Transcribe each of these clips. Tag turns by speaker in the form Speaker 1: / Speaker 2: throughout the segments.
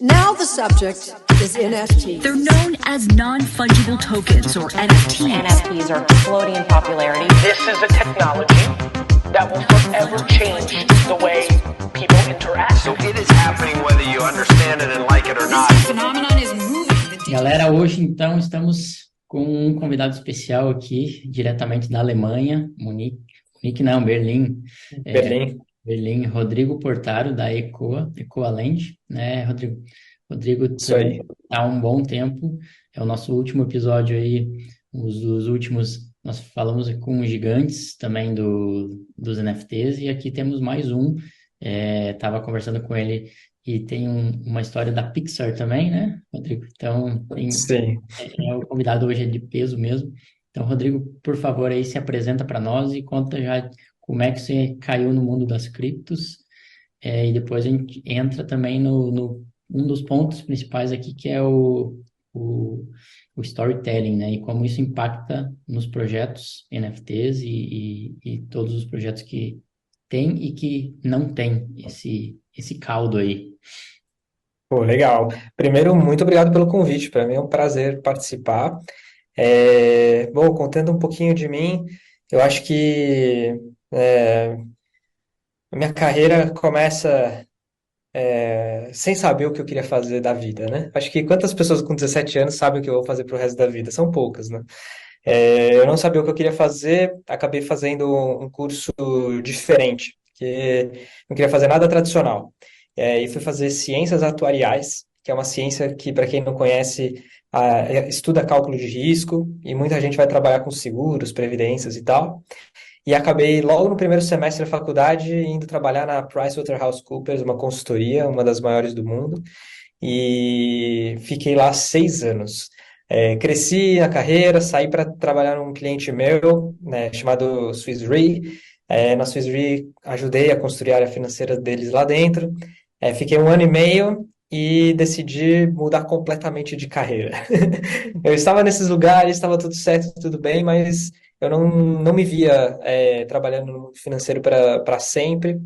Speaker 1: Now the subject is NFTs.
Speaker 2: They're known as non-fungible tokens, or NFTs.
Speaker 3: NFTs are exploding in popularity.
Speaker 4: This is a technology that will forever change the way people interact.
Speaker 5: So it is happening whether you understand it and like it or not.
Speaker 2: This phenomenon is moving.
Speaker 6: Galera, hoje então estamos com um convidado especial aqui, diretamente da Alemanha, Berlim. Berlim, Rodrigo Portaro, da Ecoaland, né, Rodrigo? Rodrigo
Speaker 7: Isso aí.
Speaker 6: Há um bom tempo, é o nosso último episódio aí, os últimos, nós falamos com gigantes também dos NFTs, e aqui temos mais um, estava conversando com ele, e tem uma história da Pixar também, né, Rodrigo? Então,
Speaker 7: Sim.
Speaker 6: O convidado hoje é de peso mesmo. Então, Rodrigo, por favor, aí se apresenta para nós e conta já como é que você caiu no mundo das criptos, e depois a gente entra também no um dos pontos principais aqui, que é o storytelling, né? E como isso impacta nos projetos NFTs e todos os projetos que tem e que não tem esse caldo aí.
Speaker 7: Pô, legal. Primeiro, muito obrigado pelo convite. Para mim é um prazer participar. Bom, contando um pouquinho de mim, eu acho que a minha carreira começa sem saber o que eu queria fazer da vida, né? Acho que quantas pessoas com 17 anos sabem o que eu vou fazer pro resto da vida? São poucas, né? Eu não sabia o que eu queria fazer, acabei fazendo um curso diferente, que não queria fazer nada tradicional. E fui fazer ciências atuariais, que é uma ciência que, para quem não conhece, estuda cálculo de risco, e muita gente vai trabalhar com seguros, previdências e tal. E acabei, logo no primeiro semestre da faculdade, indo trabalhar na PricewaterhouseCoopers, uma consultoria, uma das maiores do mundo, e fiquei lá 6 anos. Cresci na carreira, saí para trabalhar num cliente meu, né, chamado Swiss Re. Na Swiss Re, ajudei a construir a área financeira deles lá dentro. Fiquei 1 ano e meio e decidi mudar completamente de carreira. Eu estava nesses lugares, estava tudo certo, tudo bem, mas eu não me via trabalhando no mundo financeiro para sempre.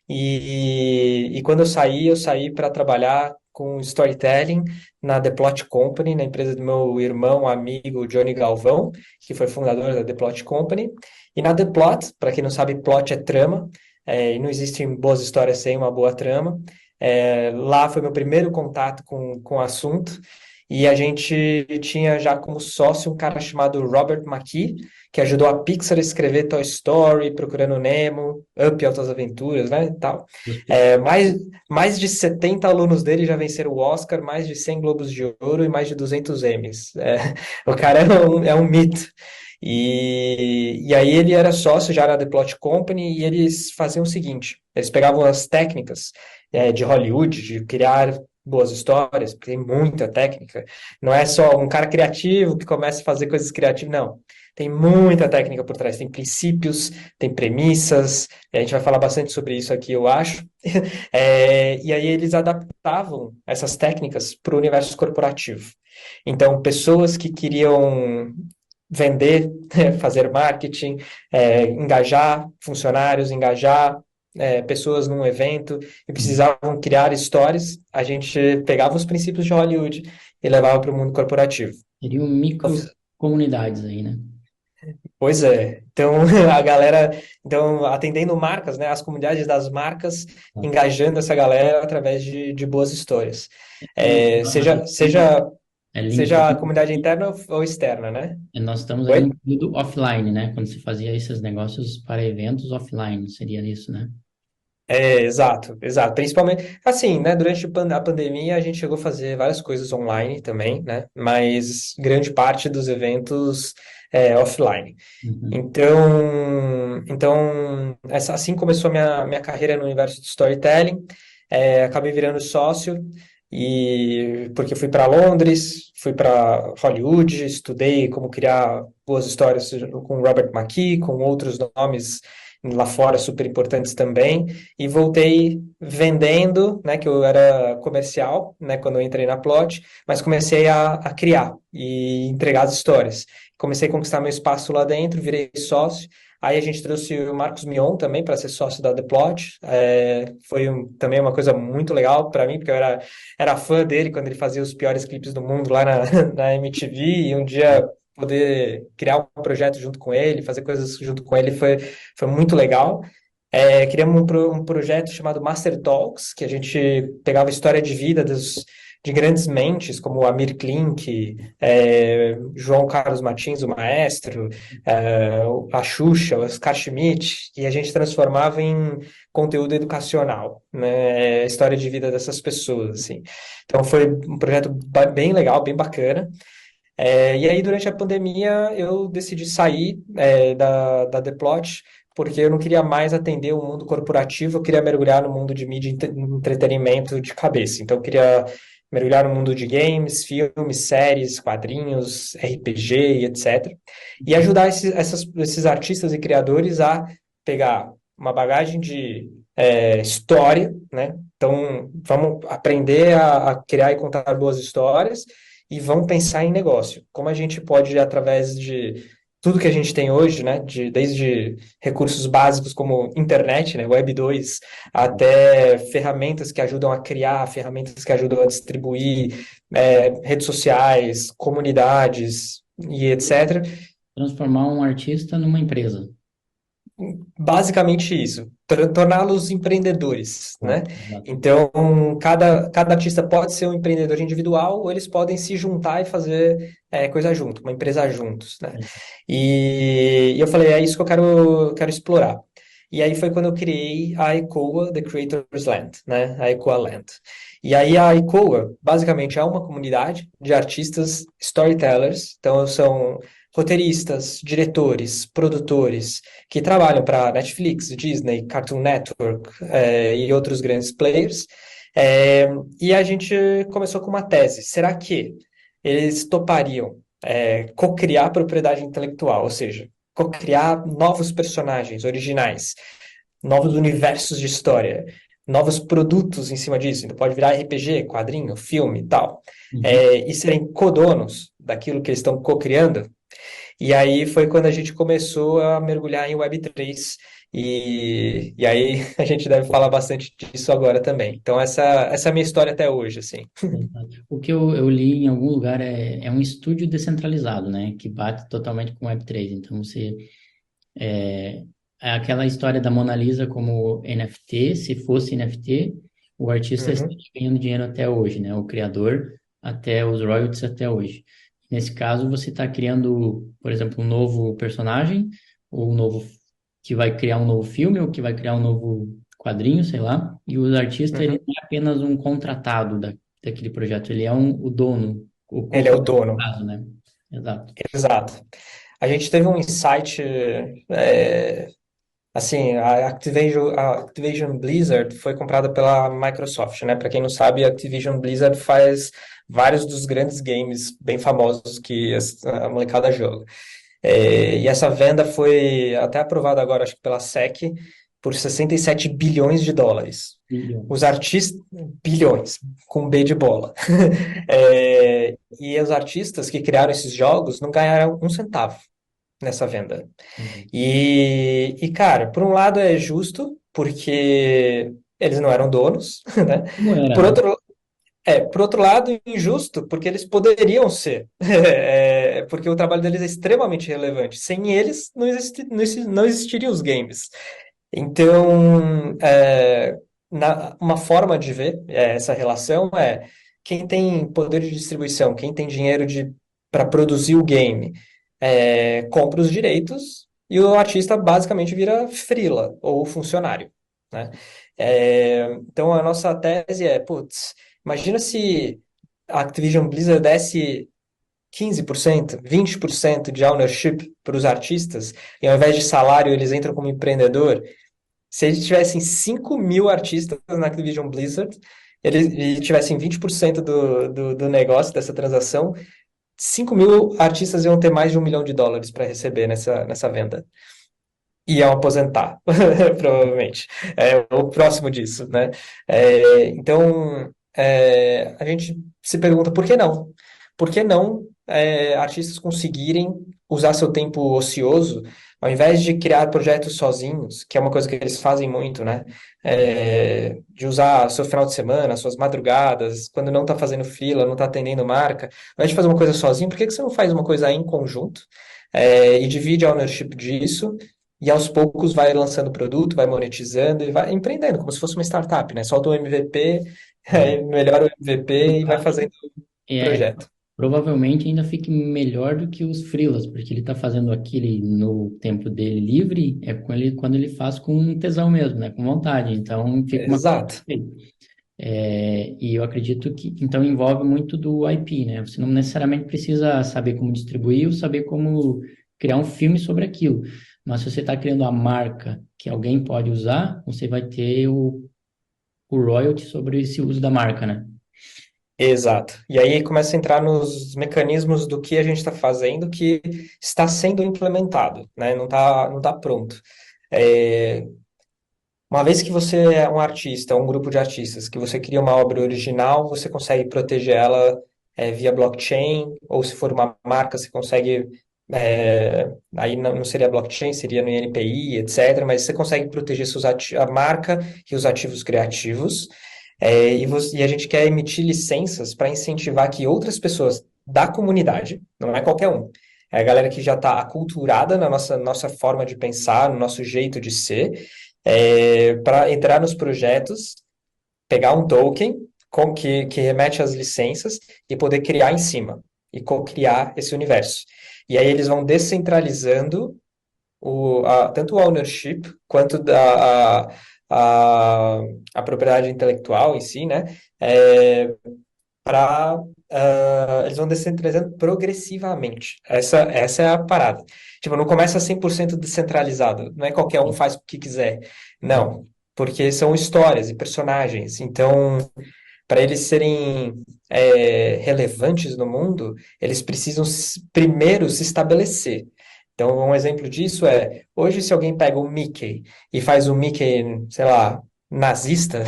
Speaker 7: E quando eu saí para trabalhar com storytelling na The Plot Company, na empresa do meu irmão, amigo Johnny Galvão, que foi fundador da The Plot Company. E na The Plot, para quem não sabe, plot é trama, e não existem boas histórias sem uma boa trama. Lá foi meu primeiro contato com o assunto, e a gente tinha já como sócio um cara chamado Robert McKee, que ajudou a Pixar a escrever Toy Story, Procurando Nemo, Up, Altas Aventuras, né, e tal. Mais de 70 alunos dele já venceram o Oscar, mais de 100 Globos de Ouro e mais de 200 Emmys. O cara é um mito. E aí ele era sócio já na The Plot Company, e eles faziam o seguinte, eles pegavam as técnicas de Hollywood, de criar boas histórias, porque tem muita técnica, não é só um cara criativo que começa a fazer coisas criativas, não. Tem muita técnica por trás, tem princípios, tem premissas, a gente vai falar bastante sobre isso aqui, eu acho. E aí eles adaptavam essas técnicas para o universo corporativo. Então, pessoas que queriam vender, fazer marketing, engajar funcionários, engajar pessoas num evento e precisavam criar histórias, a gente pegava os princípios de Hollywood e levava para o mundo corporativo.
Speaker 6: Seriam micro comunidades aí, né?
Speaker 7: Pois é. Então, a galera, atendendo marcas, né, as comunidades das marcas, engajando essa galera através de boas histórias. Seja a comunidade interna ou externa, né?
Speaker 6: Nós estamos ali no período offline, né? Quando se fazia esses negócios para eventos offline, seria isso, né?
Speaker 7: Exato. Principalmente, assim, né, durante a pandemia a gente chegou a fazer várias coisas online também, né? Mas grande parte dos eventos offline.
Speaker 6: Uhum.
Speaker 7: Então assim começou a minha carreira no universo de storytelling. Acabei virando sócio, e porque fui para Londres, fui para Hollywood, estudei como criar boas histórias com Robert McKee, com outros nomes lá fora super importantes também, e voltei vendendo, né, que eu era comercial, né, quando eu entrei na Plot, mas comecei a criar e entregar as histórias. Comecei a conquistar meu espaço lá dentro, virei sócio, Aí a gente trouxe o Marcos Mion também para ser sócio da The Plot. Foi também uma coisa muito legal para mim, porque eu era fã dele quando ele fazia os piores clipes do mundo lá na, na MTV, e um dia poder criar um projeto junto com ele, fazer coisas junto com ele foi muito legal. Criamos um projeto chamado Master Talks, que a gente pegava a história de vida de grandes mentes, como Amir Klink, João Carlos Martins, o maestro, a Xuxa, o Oscar Schmidt, e a gente transformava em conteúdo educacional, né? A história de vida dessas pessoas, assim. Então foi um projeto bem legal, bem bacana. E aí, durante a pandemia, eu decidi sair da The Plot, porque eu não queria mais atender o mundo corporativo, eu queria mergulhar no mundo de mídia e entretenimento de cabeça. Então, eu queria mergulhar no mundo de games, filmes, séries, quadrinhos, RPG e etc. E ajudar esses artistas e criadores a pegar uma bagagem de história, né? Então, vamos aprender a criar e contar boas histórias e vamos pensar em negócio. Como a gente pode, através de tudo que a gente tem hoje, né, desde recursos básicos como internet, né, Web 2, até ferramentas que ajudam a criar, ferramentas que ajudam a distribuir, redes sociais, comunidades e etc.
Speaker 6: Transformar um artista numa empresa.
Speaker 7: Basicamente isso, torná-los empreendedores, né?
Speaker 6: Exato.
Speaker 7: Então, cada artista pode ser um empreendedor individual ou eles podem se juntar e fazer coisa junto, uma empresa juntos, né? E eu falei, é isso que eu quero explorar. E aí foi quando eu criei a ECOA, The Creators Land, né? A ECOA Land. E aí a ECOA, basicamente, é uma comunidade de artistas storytellers, então são roteiristas, diretores, produtores, que trabalham para Netflix, Disney, Cartoon Network, e outros grandes players. E a gente começou com uma tese. Será que eles topariam co-criar propriedade intelectual, ou seja, co-criar novos personagens originais, novos universos de história, novos produtos em cima disso? Então pode virar RPG, quadrinho, filme e tal. E serem codonos daquilo que eles estão co-criando? E aí foi quando a gente começou a mergulhar em Web3, e aí a gente deve falar bastante disso agora também. Então essa é a minha história até hoje, assim.
Speaker 6: O que eu li em algum lugar é um estúdio descentralizado, né? Que bate totalmente com Web3. Então, é aquela história da Mona Lisa como NFT. Se fosse NFT, o artista estaria ganhando dinheiro até hoje, né? O criador até os royalties até hoje. Nesse caso, você está criando, por exemplo, um novo personagem, ou que vai criar um novo filme, ou que vai criar um novo quadrinho, sei lá, e o artista ele não é apenas um contratado daquele projeto, ele é o dono,
Speaker 7: Ele é o dono.
Speaker 6: caso, né? Exato.
Speaker 7: Exato. A gente teve um insight, assim, a Activision Blizzard foi comprada pela Microsoft, né? Para quem não sabe, a Activision Blizzard faz vários dos grandes games bem famosos que a molecada joga. E essa venda foi até aprovada agora, acho que pela SEC, por 67 bilhões de dólares. Os artistas, bilhões, com B de bola. E os artistas que criaram esses jogos não ganharam um centavo nessa venda. E, cara, por um lado é justo, porque eles não eram donos, né?
Speaker 6: Como era,
Speaker 7: Por
Speaker 6: né?
Speaker 7: por outro lado, injusto, porque eles poderiam ser. Porque o trabalho deles é extremamente relevante. Sem eles, não existiriam os games. Então, uma forma de ver essa relação é quem tem poder de distribuição, quem tem dinheiro para produzir o game, compra os direitos e o artista basicamente vira freela ou funcionário, né? Então, a nossa tese putz, imagina se a Activision Blizzard desse 15%, 20% de ownership para os artistas, e ao invés de salário eles entram como empreendedor. Se eles tivessem 5 mil artistas na Activision Blizzard, e tivessem 20% do negócio, dessa transação, 5 mil artistas iam ter mais de $1 milhão para receber nessa venda. Iam aposentar, provavelmente. Ou próximo disso, né? Então, a gente se pergunta por que não? Por que não artistas conseguirem usar seu tempo ocioso, ao invés de criar projetos sozinhos, que é uma coisa que eles fazem muito, né? De usar seu final de semana, suas madrugadas, quando não está fazendo freela, não está atendendo marca, ao invés de fazer uma coisa sozinho, por que que você não faz uma coisa em conjunto? E divide a ownership disso, e aos poucos vai lançando produto, vai monetizando e vai empreendendo, como se fosse uma startup, né? Solta o MVP, melhora o MVP e vai fazendo
Speaker 6: É,
Speaker 7: projeto.
Speaker 6: provavelmente ainda fique melhor do que os freelas, porque ele está fazendo aquilo no tempo dele livre, é com ele, quando ele faz com tesão mesmo, né? Com vontade. Então fica uma coisa
Speaker 7: Exato.
Speaker 6: perfeita. E eu acredito que então envolve muito do IP, né? Você não necessariamente precisa saber como distribuir ou saber como criar um filme sobre aquilo. Mas se você está criando a marca que alguém pode usar, você vai ter o royalty sobre esse uso da marca, né?
Speaker 7: Exato. E aí começa a entrar nos mecanismos do que a gente está fazendo que está sendo implementado, né? Não tá pronto. É, Uma vez que você é um artista, um grupo de artistas, que você cria uma obra original, você consegue proteger ela via blockchain, ou se for uma marca, você consegue. Aí não seria blockchain, seria no INPI, etc. Mas você consegue proteger a marca e os ativos criativos. E a gente quer emitir licenças para incentivar que outras pessoas da comunidade, não é qualquer um, é a galera que já está aculturada na nossa forma de pensar, no nosso jeito de ser, para entrar nos projetos, pegar um token que remete às licenças e poder criar em cima e co-criar esse universo. E aí eles vão descentralizando tanto o ownership quanto a propriedade intelectual em si, né? Eles vão descentralizando progressivamente. Essa é a parada. Tipo, não começa 100% descentralizado. Não é qualquer um faz o que quiser. Não, porque são histórias e personagens. Então, para eles serem relevantes no mundo, eles precisam primeiro se estabelecer. Então, um exemplo disso hoje se alguém pega o Mickey e faz o Mickey, sei lá, nazista,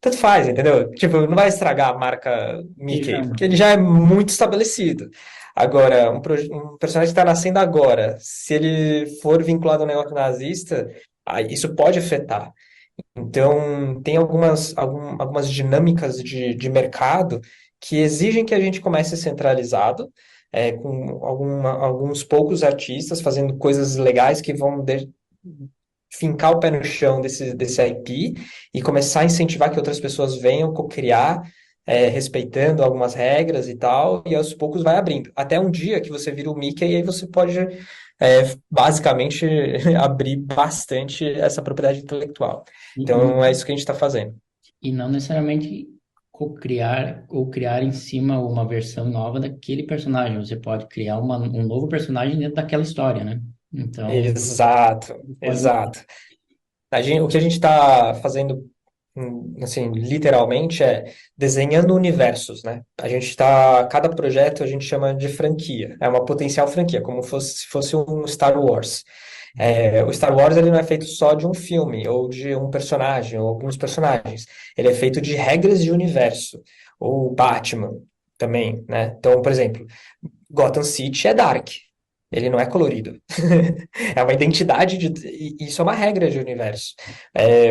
Speaker 7: tanto faz, entendeu? Tipo, não vai estragar a marca Mickey, porque ele já é muito estabelecido. Agora, um personagem que está nascendo agora, se ele for vinculado ao negócio nazista, aí isso pode afetar. Então, tem algumas dinâmicas de mercado que exigem que a gente comece centralizado, com alguns poucos artistas fazendo coisas legais que vão fincar o pé no chão desse IP e começar a incentivar que outras pessoas venham co-criar, respeitando algumas regras e tal, e aos poucos vai abrindo. Até um dia que você vira o Mickey e aí você pode, basicamente, abrir bastante essa propriedade intelectual. Então, é isso que a gente está fazendo.
Speaker 6: E não necessariamente co-criar ou criar em cima uma versão nova daquele personagem. Você pode criar um novo personagem dentro daquela história, né? Então,
Speaker 7: Exato,
Speaker 6: pode.
Speaker 7: exato. O que a gente está fazendo, assim, literalmente, é desenhando universos, né? Cada projeto a gente chama de franquia, é uma potencial franquia, como se fosse um Star Wars. O Star Wars ele não é feito só de um filme, ou de um personagem, ou alguns personagens. Ele é feito de regras de universo. Ou Batman também, né? Então, por exemplo, Gotham City é dark. Ele não é colorido. É uma identidade e isso é uma regra de universo.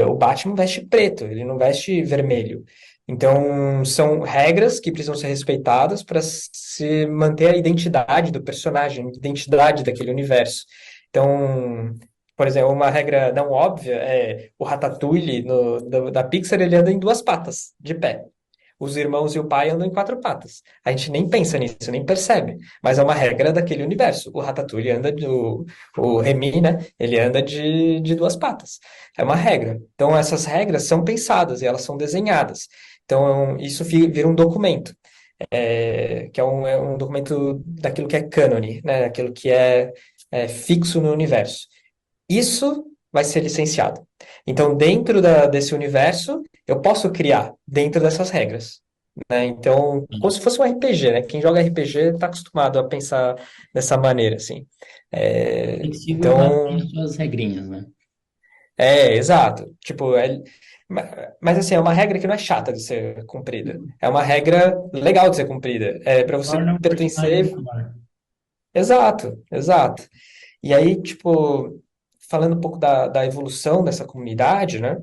Speaker 7: O Batman veste preto, ele não veste vermelho. Então, são regras que precisam ser respeitadas para se manter a identidade do personagem, a identidade daquele universo. Então, por exemplo, uma regra não óbvia é o Ratatouille da Pixar, ele anda em duas patas, de pé. Os irmãos e o pai andam em quatro patas. A gente nem pensa nisso, nem percebe. Mas é uma regra daquele universo. O Ratatouille o Remy, né? Ele anda de duas patas. É uma regra. Então, essas regras são pensadas e elas são desenhadas. Então, isso vira um documento. Que é um documento daquilo que é cânone, né? Daquilo que é fixo no universo. Isso vai ser licenciado. Então, dentro desse universo, eu posso criar dentro dessas regras, né? Então, como se fosse um RPG, né? Quem joga RPG está acostumado a pensar dessa maneira, assim.
Speaker 6: Flexível, mas tem
Speaker 7: Então,
Speaker 6: as suas regrinhas, né?
Speaker 7: exato. Tipo, mas assim, é uma regra que não é chata de ser cumprida. É uma regra legal de ser cumprida. É para você
Speaker 6: Torna o personagem
Speaker 7: pertencer.
Speaker 6: menor.
Speaker 7: Exato, exato. E aí, tipo, falando um pouco da evolução dessa comunidade, né?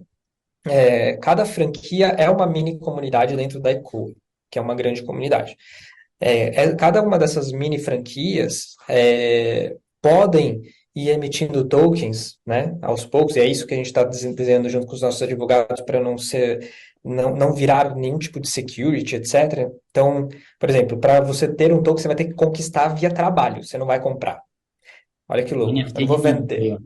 Speaker 7: Cada franquia é uma mini comunidade dentro da Ecoa, que é uma grande comunidade. Cada uma dessas mini franquias podem ir emitindo tokens, né, aos poucos, e é isso que a gente está desenhando junto com os nossos advogados para não virar nenhum tipo de security, etc. Então, por exemplo, para você ter um token, você vai ter que conquistar via trabalho, você não vai comprar. Olha que louco, eu
Speaker 6: NFT
Speaker 7: não
Speaker 6: de
Speaker 7: vou
Speaker 6: novo,
Speaker 7: vender.
Speaker 6: aí, ó.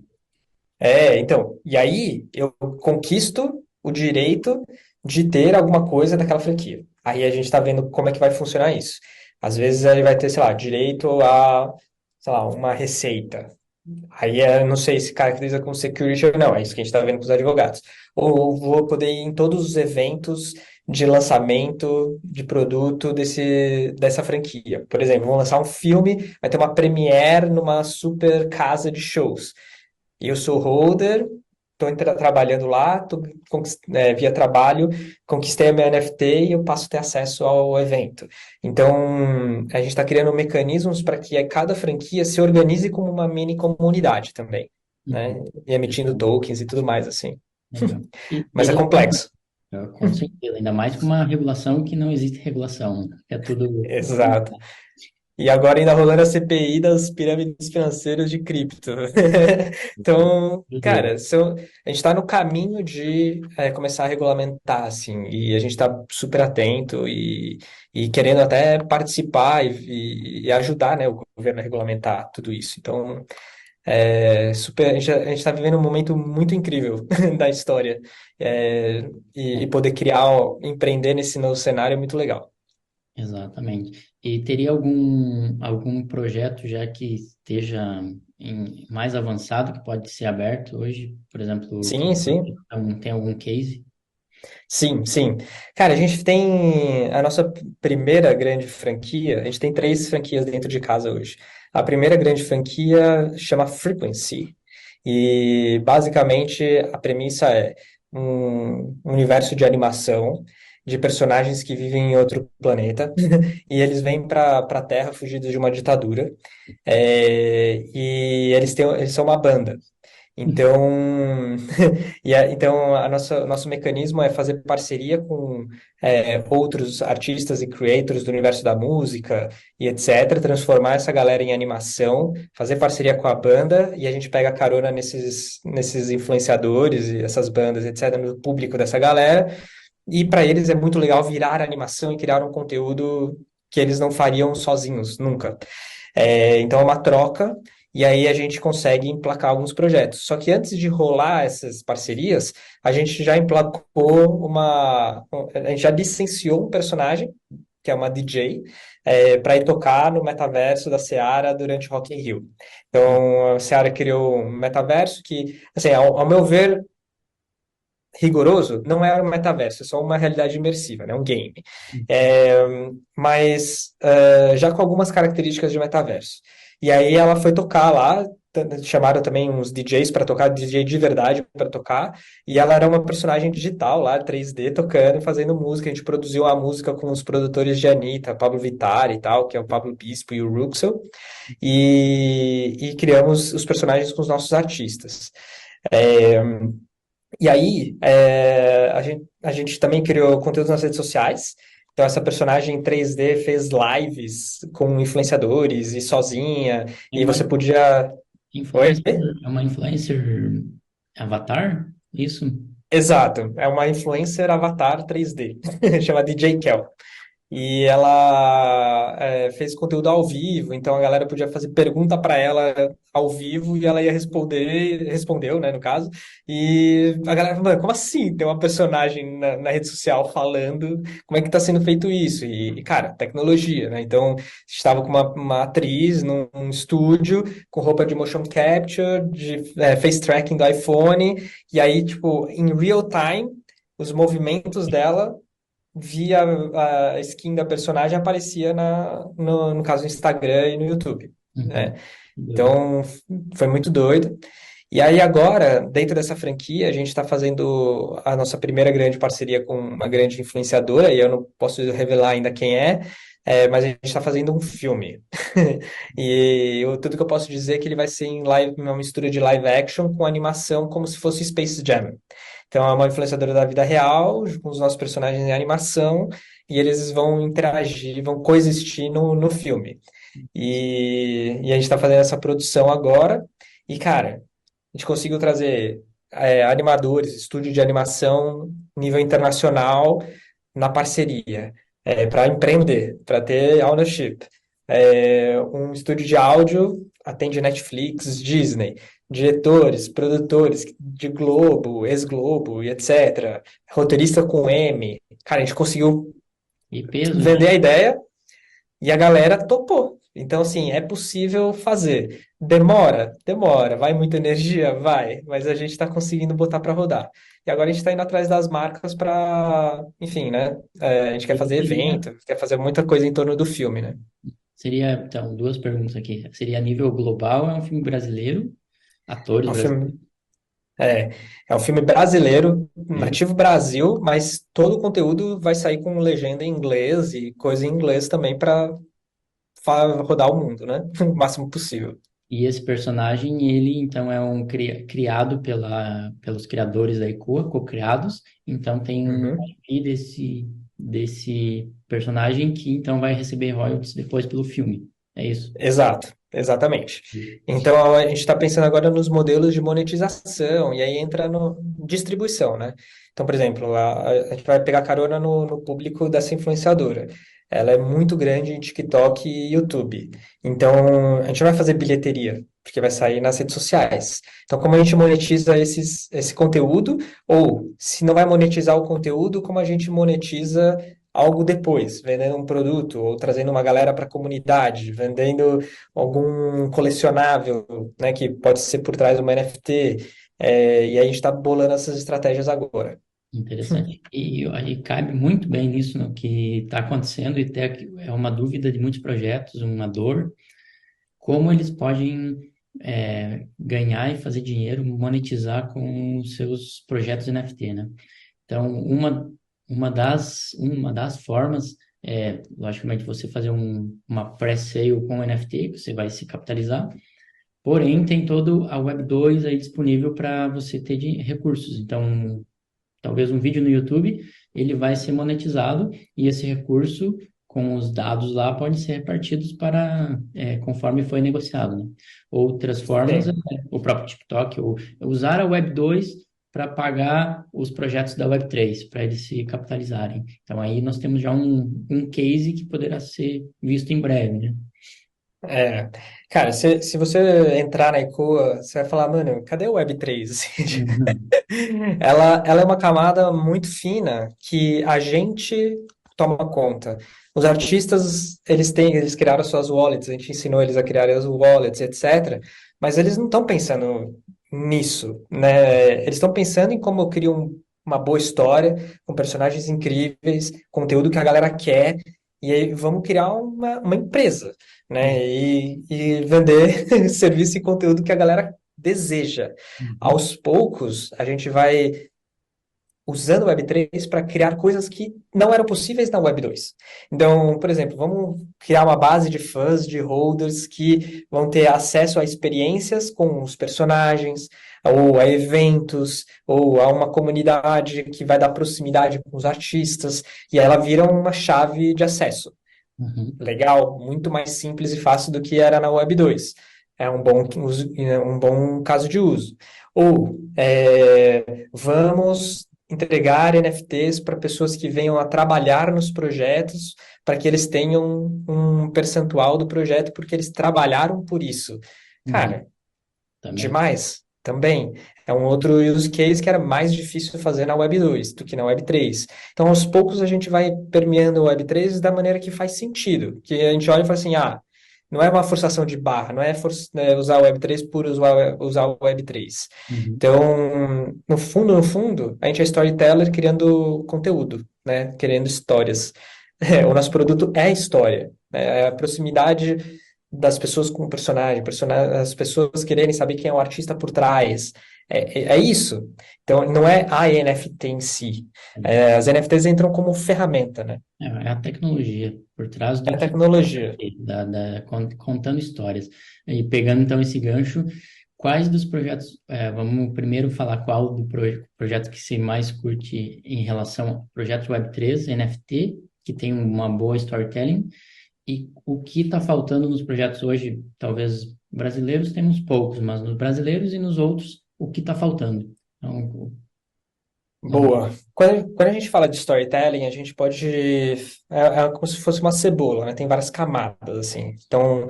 Speaker 7: Então, e aí eu conquisto o direito de ter alguma coisa daquela franquia. Aí a gente está vendo como é que vai funcionar isso. Às vezes ele vai ter, sei lá, direito a, sei lá, uma receita. Aí eu não sei se caracteriza como security ou não, é isso que a gente está vendo com os advogados. Ou vou poder ir em todos os eventos de lançamento de produto dessa franquia. Por exemplo, vão lançar um filme, vai ter uma premiere numa super casa de shows. E eu sou holder, estou trabalhando lá, via trabalho, conquistei a minha NFT e eu passo a ter acesso ao evento. Então, a gente está criando mecanismos para que cada franquia se organize como uma mini comunidade também, né?
Speaker 6: Uhum.
Speaker 7: E emitindo tokens e tudo mais assim.
Speaker 6: Legal. E
Speaker 7: Mas é
Speaker 6: ele,
Speaker 7: complexo.
Speaker 6: com certeza, ainda mais com uma regulação que não existe regulação, né? É tudo.
Speaker 7: Exato. E agora ainda rolando a CPI das pirâmides financeiras de cripto. Então,
Speaker 6: Meu Deus.
Speaker 7: cara, a gente está no caminho de começar a regulamentar, assim, e a gente está super atento e querendo até participar e ajudar, né, o governo a regulamentar tudo isso. Então, a gente está vivendo um momento muito incrível da história. E poder criar, empreender nesse novo cenário é muito legal.
Speaker 6: Exatamente. E teria algum projeto já que esteja mais avançado, que pode ser aberto hoje? Por exemplo,
Speaker 7: Sim, sim.
Speaker 6: tem algum case?
Speaker 7: Sim, sim. Cara, a gente tem a nossa primeira grande franquia, a gente tem três franquias dentro de casa hoje. A primeira grande franquia chama Frequency. E basicamente a premissa é um universo de animação de personagens que vivem em outro planeta e eles vêm para a Terra fugidos de uma ditadura. E eles são uma banda. Então, então o nosso mecanismo é fazer parceria com outros artistas e creators do universo da música e etc., transformar essa galera em animação, fazer parceria com a banda e a gente pega carona nesses influenciadores e essas bandas, etc., no público dessa galera. E para eles é muito legal virar animação e criar um conteúdo que eles não fariam sozinhos, nunca. Então é uma troca, e aí a gente consegue emplacar alguns projetos. Só que antes de rolar essas parcerias, a gente já emplacou a gente já licenciou um personagem, que é uma DJ, para ir tocar no metaverso da Seara durante o Rock in Rio. Então, a Seara criou um metaverso que, assim, ao meu ver, rigoroso, não é um metaverso, é só uma realidade imersiva, né? Um game. É, mas já com algumas características de metaverso. E aí ela foi tocar lá, chamaram também uns DJs para tocar, DJ de verdade para tocar, e ela era uma personagem digital lá, 3D, tocando e fazendo música. A gente produziu a música com os produtores de Anitta, Pablo Vittar e tal, que é o Pablo Bispo e o Ruxel, e criamos os personagens com os nossos artistas. É, e aí, a gente também criou conteúdo nas redes sociais. Então, essa personagem em 3D fez lives com influenciadores e sozinha.
Speaker 6: É
Speaker 7: E
Speaker 6: uma
Speaker 7: você podia. Oi?
Speaker 6: influencer, é uma influencer avatar? Isso?
Speaker 7: Exato. É uma influencer avatar 3D. Chama DJ Kel. E ela fez conteúdo ao vivo, então a galera podia fazer pergunta para ela ao vivo e ela ia responder, respondeu, né, no caso. E a galera falou, mano, como assim? Tem uma personagem na rede social falando, como é que tá sendo feito isso? Cara, tecnologia, né? Então, estava com uma atriz num estúdio com roupa de motion capture, de face tracking do iPhone, e aí, tipo, em real time, os movimentos dela via a skin da personagem aparecia no caso, no Instagram e no YouTube,
Speaker 6: Uhum.
Speaker 7: né? Então, foi muito doido. E aí agora, dentro dessa franquia, a gente está fazendo a nossa primeira grande parceria com uma grande influenciadora, e eu não posso revelar ainda quem é, mas a gente está fazendo um filme. Tudo que eu posso dizer é que ele vai ser em uma mistura de live action com animação, como se fosse Space Jam. Então, é uma influenciadora da vida real, com os nossos personagens em animação, e eles vão interagir, vão coexistir no filme. E a gente está fazendo essa produção agora, e, cara, a gente conseguiu trazer animadores, estúdio de animação nível internacional na parceria, para empreender, para ter ownership. Um estúdio de áudio atende Netflix, Disney, diretores, produtores de Globo, ex-Globo e etc. Roteirista com M. Cara, a gente conseguiu
Speaker 6: E peso, né?
Speaker 7: vender a ideia e a galera topou. Então, assim, é possível fazer. Demora? Demora. Vai muita energia? Vai. Mas a gente está conseguindo botar para rodar. E agora a gente está indo atrás das marcas para, enfim, né? A gente quer
Speaker 6: E
Speaker 7: fazer
Speaker 6: seria,
Speaker 7: evento, quer fazer muita coisa em torno do filme, né?
Speaker 6: então, duas perguntas aqui. Seria a nível global, é um filme brasileiro, atores
Speaker 7: É um
Speaker 6: brasileiros.
Speaker 7: filme, é, é um filme brasileiro, nativo Brasil, mas todo o conteúdo vai sair com legenda em inglês e coisa em inglês também para rodar o mundo, né? O máximo possível.
Speaker 6: E esse personagem, ele então é um criado pelos criadores da ICOA, co-criados. Então tem um
Speaker 7: Uhum.
Speaker 6: IP desse personagem que então vai receber royalties depois pelo filme. É isso.
Speaker 7: Exato, exatamente. Então a gente está pensando agora nos modelos de monetização, e aí entra no distribuição, né? Então, por exemplo, a gente vai pegar carona no público dessa influenciadora. Ela é muito grande em TikTok e YouTube. Então, a gente não vai fazer bilheteria, porque vai sair nas redes sociais. Então, como a gente monetiza esse conteúdo, ou se não vai monetizar o conteúdo, como a gente monetiza algo depois, vendendo um produto ou trazendo uma galera para a comunidade, vendendo algum colecionável, né, que pode ser por trás de uma NFT, e aí a gente está bolando essas estratégias agora.
Speaker 6: Interessante. E aí cabe muito bem nisso no que está acontecendo e até é uma dúvida de muitos projetos, uma dor, como eles podem ganhar e fazer dinheiro, monetizar com os seus projetos NFT, né? Então, uma das formas é, logicamente, você fazer uma pré-sale com NFT, que você vai se capitalizar, porém, tem todo a Web2 aí disponível para você ter recursos. Então, talvez um vídeo no YouTube, ele vai ser monetizado e esse recurso com os dados lá pode ser repartidos para conforme foi negociado, né? Outras formas,
Speaker 7: Sim.
Speaker 6: o próprio TikTok, ou usar a Web2 para pagar os projetos da Web3, para eles se capitalizarem. Então aí nós temos já um case que poderá ser visto em breve, né?
Speaker 7: É, cara, se você entrar na ICOA, você vai falar, mano, cadê o Web3? Assim,
Speaker 6: Uhum.
Speaker 7: ela é uma camada muito fina que a gente toma conta. Os artistas, eles criaram suas wallets, a gente ensinou eles a criarem as wallets, etc. Mas eles não estão pensando nisso, né? Eles estão pensando em como eu crio uma boa história, com personagens incríveis, conteúdo que a galera quer, e aí vamos criar uma empresa, né? E vender serviço e conteúdo que a galera deseja.
Speaker 6: Uhum.
Speaker 7: Aos poucos, a gente vai usando o Web3 para criar coisas que não eram possíveis na Web2. Então, por exemplo, vamos criar uma base de fãs, de holders que vão ter acesso a experiências com os personagens, ou a eventos, ou a uma comunidade que vai dar proximidade com os artistas, e aí ela vira uma chave de acesso.
Speaker 6: Uhum.
Speaker 7: Legal, muito mais simples e fácil do que era na Web2. É um bom caso de uso. Ou vamos entregar NFTs para pessoas que venham a trabalhar nos projetos, para que eles tenham um percentual do projeto, porque eles trabalharam por isso.
Speaker 6: Uhum.
Speaker 7: Cara,
Speaker 6: Também.
Speaker 7: demais. Também é um outro use case que era mais difícil fazer na Web 2 do que na Web 3. Então, aos poucos, a gente vai permeando o Web 3 da maneira que faz sentido. Que a gente olha e fala assim, não é uma forçação de barra, não é usar o Web 3 por usar o Web 3.
Speaker 6: Uhum.
Speaker 7: Então, no fundo, a gente é storyteller criando conteúdo, né? Criando histórias. O nosso produto é história, né? É a proximidade. das pessoas com o personagem, as pessoas quererem saber quem é o artista por trás. É isso. Então, não é a NFT em si. As NFTs entram como ferramenta, né?
Speaker 6: É a tecnologia por trás
Speaker 7: É
Speaker 6: do
Speaker 7: a
Speaker 6: que
Speaker 7: tecnologia.
Speaker 6: contando histórias. E pegando então esse gancho, quais dos projetos, vamos primeiro falar qual do projeto que você mais curte em relação ao projeto Web3, NFT, que tem uma boa storytelling, e o que está faltando nos projetos hoje, talvez brasileiros temos poucos, mas nos brasileiros e nos outros, o que está faltando? Então, vamos.
Speaker 7: Boa. Quando a gente fala de storytelling, a gente pode. É como se fosse uma cebola, né? Tem várias camadas, assim. Então,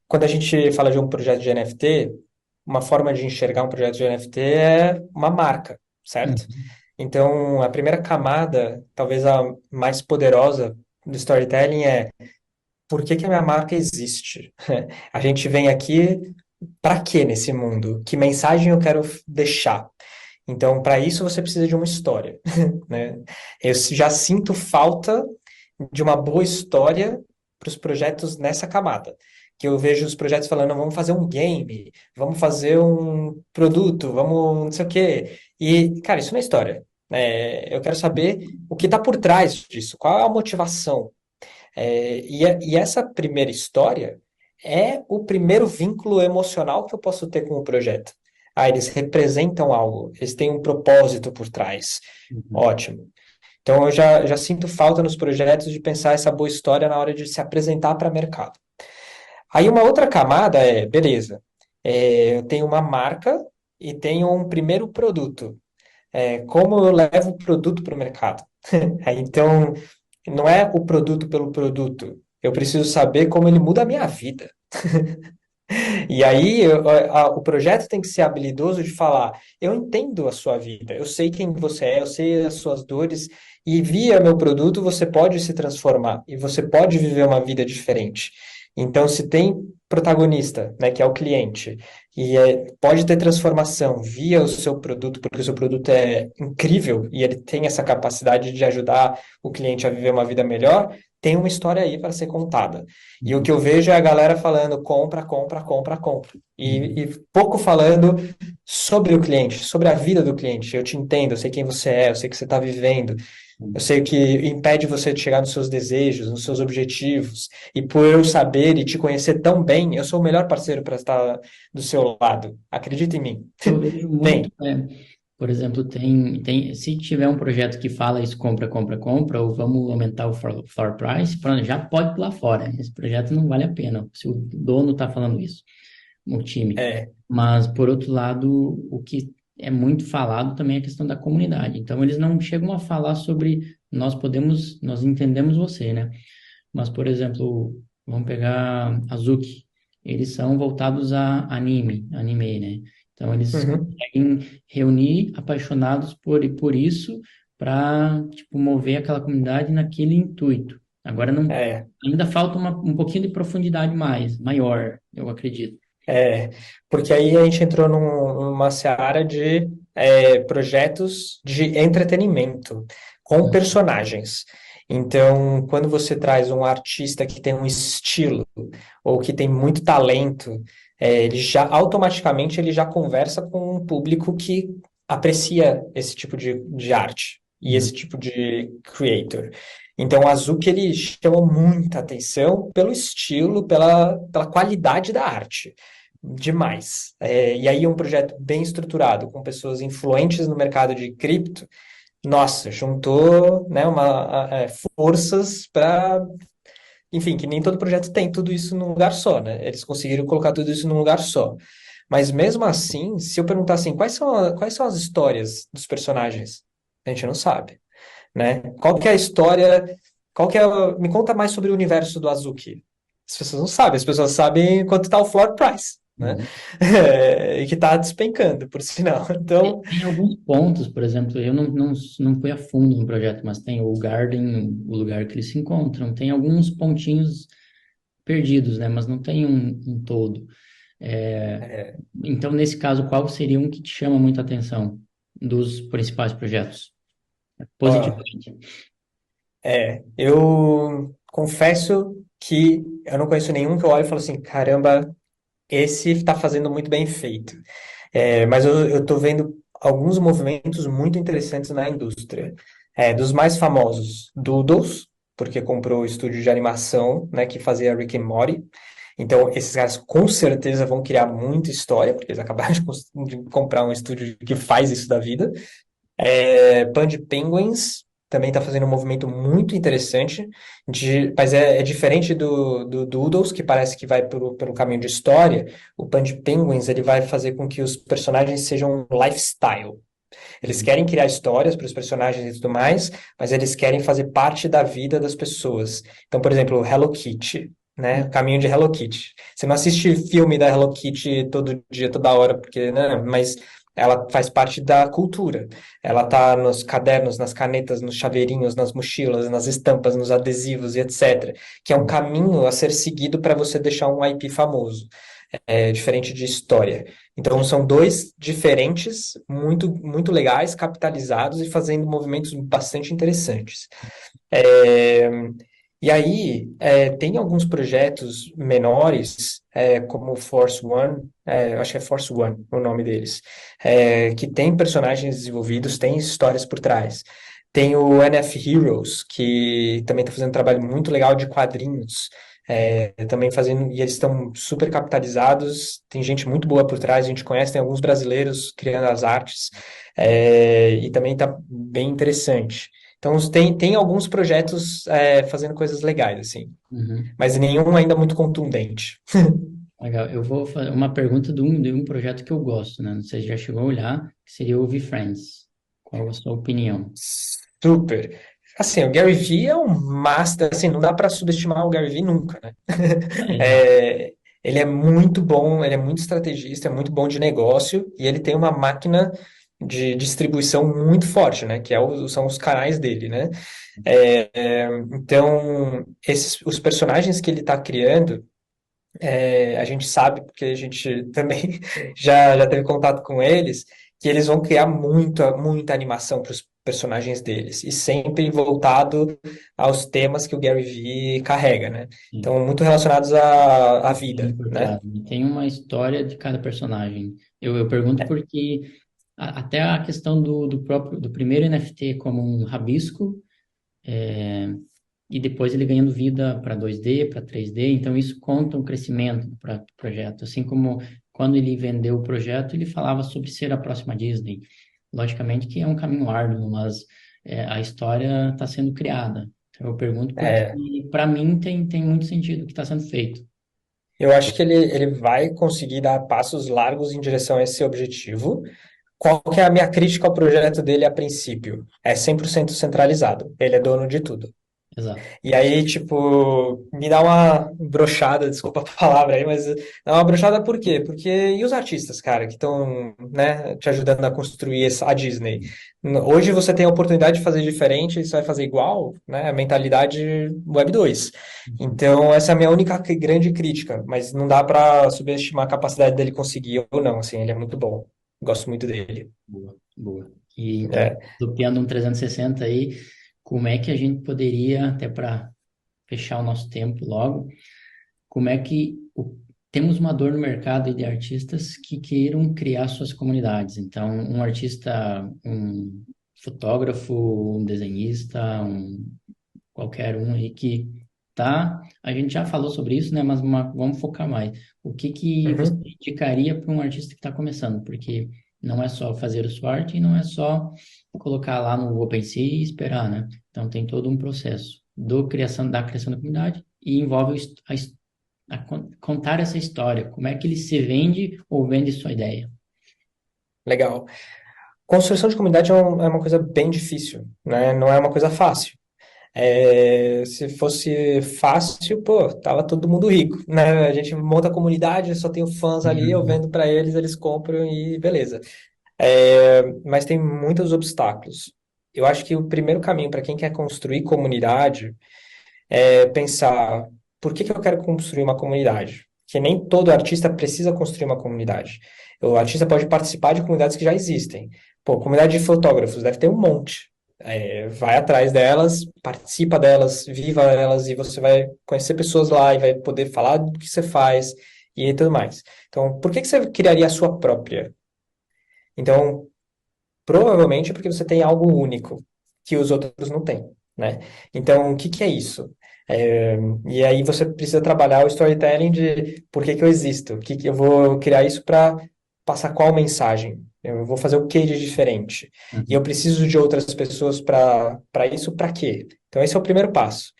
Speaker 7: quando a gente fala de um projeto de NFT, uma forma de enxergar um projeto de NFT é uma marca, certo?
Speaker 6: Uhum.
Speaker 7: Então, a primeira camada, talvez a mais poderosa do storytelling é por que que a minha marca existe? A gente vem aqui para quê nesse mundo? Que mensagem eu quero deixar? Então, para isso, você precisa de uma história, né? Eu já sinto falta de uma boa história para os projetos nessa camada. Que eu vejo os projetos falando, vamos fazer um game, vamos fazer um produto, vamos não sei o quê. E, cara, isso não é história. Eu quero saber o que está por trás disso, qual é a motivação. E essa primeira história é o primeiro vínculo emocional que eu posso ter com o projeto. Ah, eles representam algo, eles têm um propósito por trás.
Speaker 6: Uhum.
Speaker 7: Ótimo. Então, eu já sinto falta nos projetos de pensar essa boa história na hora de se apresentar para o mercado. Aí, uma outra camada é, beleza, eu tenho uma marca e tenho um primeiro produto. Como eu levo o produto para o mercado? Então, não é o produto pelo produto. Eu preciso saber como ele muda a minha vida. E aí, o projeto tem que ser habilidoso de falar: eu entendo a sua vida, eu sei quem você é, eu sei as suas dores, e via meu produto você pode se transformar e você pode viver uma vida diferente. Então, se tem protagonista, né, que é o cliente, e pode ter transformação via o seu produto, porque o seu produto é incrível e ele tem essa capacidade de ajudar o cliente a viver uma vida melhor, tem uma história aí para ser contada. E o que eu vejo é a galera falando compra, compra, compra, compra. E pouco falando sobre o cliente, sobre a vida do cliente. Eu te entendo, eu sei quem você é, eu sei que você está vivendo, eu sei o que impede você de chegar nos seus desejos, nos seus objetivos. E por eu saber e te conhecer tão bem, eu sou o melhor parceiro para estar do seu lado. Acredita em mim.
Speaker 6: Eu vejo
Speaker 7: Vem.
Speaker 6: muito, por exemplo, se tiver um projeto que fala isso, compra, compra, compra, ou vamos aumentar o floor price, pronto, já pode pular fora. Esse projeto não vale a pena, se o dono está falando isso, o time.
Speaker 7: É,
Speaker 6: Mas, por outro lado, o que é muito falado também é a questão da comunidade. Então, eles não chegam a falar sobre nós entendemos você, né? Mas, por exemplo, vamos pegar Azuki. Eles são voltados a anime, né? Então, eles
Speaker 7: uhum,
Speaker 6: conseguem reunir apaixonados por isso para, tipo, mover aquela comunidade naquele intuito. Agora, não,
Speaker 7: é.
Speaker 6: ainda falta um pouquinho de profundidade maior, eu acredito.
Speaker 7: É, porque aí a gente entrou numa seara de projetos de entretenimento com personagens. Então, quando você traz um artista que tem um estilo ou que tem muito talento, ele já automaticamente ele já conversa com um público que aprecia esse tipo de arte e
Speaker 6: Uhum.
Speaker 7: esse tipo de creator. Então, o Azuki ele chama muita atenção pelo estilo, pela qualidade da arte. Demais. E aí um projeto bem estruturado, com pessoas influentes no mercado de cripto, nossa, juntou, né, forças para, enfim, que nem todo projeto tem tudo isso num lugar só, né? Eles conseguiram colocar tudo isso num lugar só. Mas mesmo assim, se eu perguntar assim, quais são as histórias dos personagens? A gente não sabe, né? Qual que é a história? Me conta mais sobre o universo do Azuki. As pessoas não sabem, as pessoas sabem quanto está o floor price, né?
Speaker 6: Uhum.
Speaker 7: E que está despencando, por sinal. Então,
Speaker 6: Tem alguns pontos, por exemplo, eu não fui a fundo no projeto, mas tem o Garden, o lugar que eles se encontram, tem alguns pontinhos perdidos, né? Mas não tem um todo. É,
Speaker 7: é,
Speaker 6: então, nesse caso, qual seria um que te chama muita atenção dos principais projetos?
Speaker 7: ó,
Speaker 6: Positivamente.
Speaker 7: eu confesso que eu não conheço nenhum que eu olho e falo assim, caramba, esse está fazendo muito bem feito. Mas eu estou vendo alguns movimentos muito interessantes na indústria. Dos mais famosos, Doodles, porque comprou o estúdio de animação, né, que fazia Rick and Morty. Então, esses caras com certeza vão criar muita história, porque eles acabaram de comprar um estúdio que faz isso da vida. Pand Penguins também está fazendo um movimento muito interessante, mas é diferente do Doodles, que parece que vai pelo caminho de história. O Pand Penguins ele vai fazer com que os personagens sejam um lifestyle. Eles querem criar histórias para os personagens e tudo mais, mas eles querem fazer parte da vida das pessoas. Então, por exemplo, Hello Kitty, né? O caminho de Hello Kitty. Você não assiste filme da Hello Kitty todo dia, toda hora, porque, né? Mas ela faz parte da cultura. Ela tá nos cadernos, nas canetas, nos chaveirinhos, nas mochilas, nas estampas, nos adesivos e etc. Que é um caminho a ser seguido para você deixar um IP famoso. Diferente de história. Então, são dois diferentes, muito, muito legais, capitalizados e fazendo movimentos bastante interessantes. É, E aí, tem alguns projetos menores, como Force One, eu acho que é Force One o nome deles, que tem personagens desenvolvidos, tem histórias por trás. Tem o NF Heroes, que também está fazendo um trabalho muito legal de quadrinhos, também fazendo, e eles estão super capitalizados, tem gente muito boa por trás, a gente conhece, tem alguns brasileiros criando as artes, e também está bem interessante. Então, tem alguns projetos fazendo coisas legais, assim,
Speaker 6: Uhum.
Speaker 7: mas nenhum ainda muito contundente.
Speaker 6: Legal. Eu vou fazer uma pergunta de um projeto que eu gosto, né? Não sei se já chegou a olhar, que seria o VFriends. Qual a sua opinião?
Speaker 7: Super. Assim, o Gary Vee é um master, assim, não dá para subestimar o Gary Vee nunca, né?
Speaker 6: Exato.
Speaker 7: Ele é muito bom, ele é muito estrategista, é muito bom de negócio e ele tem uma máquina de distribuição muito forte, né? Que são os canais dele, né? Então, os personagens que ele está criando, a gente sabe, porque a gente também já teve contato com eles, que eles vão criar muita, muita animação para os personagens deles, e sempre voltado aos temas que o Gary Vee carrega, né?
Speaker 6: Sim.
Speaker 7: Então, muito relacionados à vida,
Speaker 6: Tem por
Speaker 7: né?
Speaker 6: trás, né? Tem uma história de cada personagem. Eu pergunto porque até a questão do primeiro NFT como um rabisco, e depois ele ganhando vida para 2D, para 3D, então isso conta um crescimento para o projeto. Assim como quando ele vendeu o projeto, ele falava sobre ser a próxima Disney. Logicamente que é um caminho árduo, mas a história está sendo criada. Então eu pergunto porque,
Speaker 7: É,
Speaker 6: para mim, tem muito sentido o que está sendo feito.
Speaker 7: eu acho que ele vai conseguir dar passos largos em direção a esse objetivo. Qual que é a minha crítica ao projeto dele a princípio? É 100% centralizado. Ele é dono de tudo.
Speaker 6: Exato.
Speaker 7: E aí, tipo, me dá uma brochada, desculpa a palavra aí, mas dá uma brochada por quê? Porque e os artistas, cara, que estão, né, te ajudando a construir a Disney? Hoje você tem a oportunidade de fazer diferente e você vai fazer igual, né? A mentalidade Web 2. Então, essa é a minha única grande crítica, mas não dá para subestimar a capacidade dele conseguir ou não, assim, ele é muito bom. Gosto muito dele.
Speaker 6: Boa, boa. E então,
Speaker 7: É,
Speaker 6: copiando um 360 aí, como é que a gente poderia, até para fechar o nosso tempo logo, como é que temos uma dor no mercado aí de artistas que queiram criar suas comunidades. Então, um artista, um fotógrafo, um desenhista, qualquer um aí que tá, a gente já falou sobre isso, né? Mas vamos focar mais. O que que você
Speaker 7: uhum.
Speaker 6: indicaria para um artista que está começando? Porque não é só fazer a sua arte e não é só colocar lá no OpenSea e esperar, né? Então tem todo um processo da criação da comunidade e envolve contar essa história. Como é que ele se vende ou vende sua ideia?
Speaker 7: Legal. Construção de comunidade é uma coisa bem difícil, né? Não é uma coisa fácil. Se fosse fácil, pô, tava todo mundo rico, né? A gente monta a comunidade, só tenho fãs ali, eu
Speaker 6: Uhum.
Speaker 7: vendo para eles, eles compram e beleza. Mas tem muitos obstáculos. Eu acho que o primeiro caminho para quem quer construir comunidade é pensar por que que eu quero construir uma comunidade? Que nem todo artista precisa construir uma comunidade. O artista pode participar de comunidades que já existem. Pô, comunidade de fotógrafos deve ter um monte. Vai atrás delas, participa delas, viva elas, e você vai conhecer pessoas lá e vai poder falar do que você faz e tudo mais. Então, por que que você criaria a sua própria? Então, provavelmente é porque você tem algo único que os outros não têm, né? Então, o que que é isso? É, e aí você precisa trabalhar o storytelling de por que que eu existo, o que que eu vou criar isso para passar qual mensagem, eu vou fazer o que de diferente. E eu
Speaker 6: Uhum.
Speaker 7: preciso de outras pessoas para isso, para quê? Então, esse é o primeiro passo.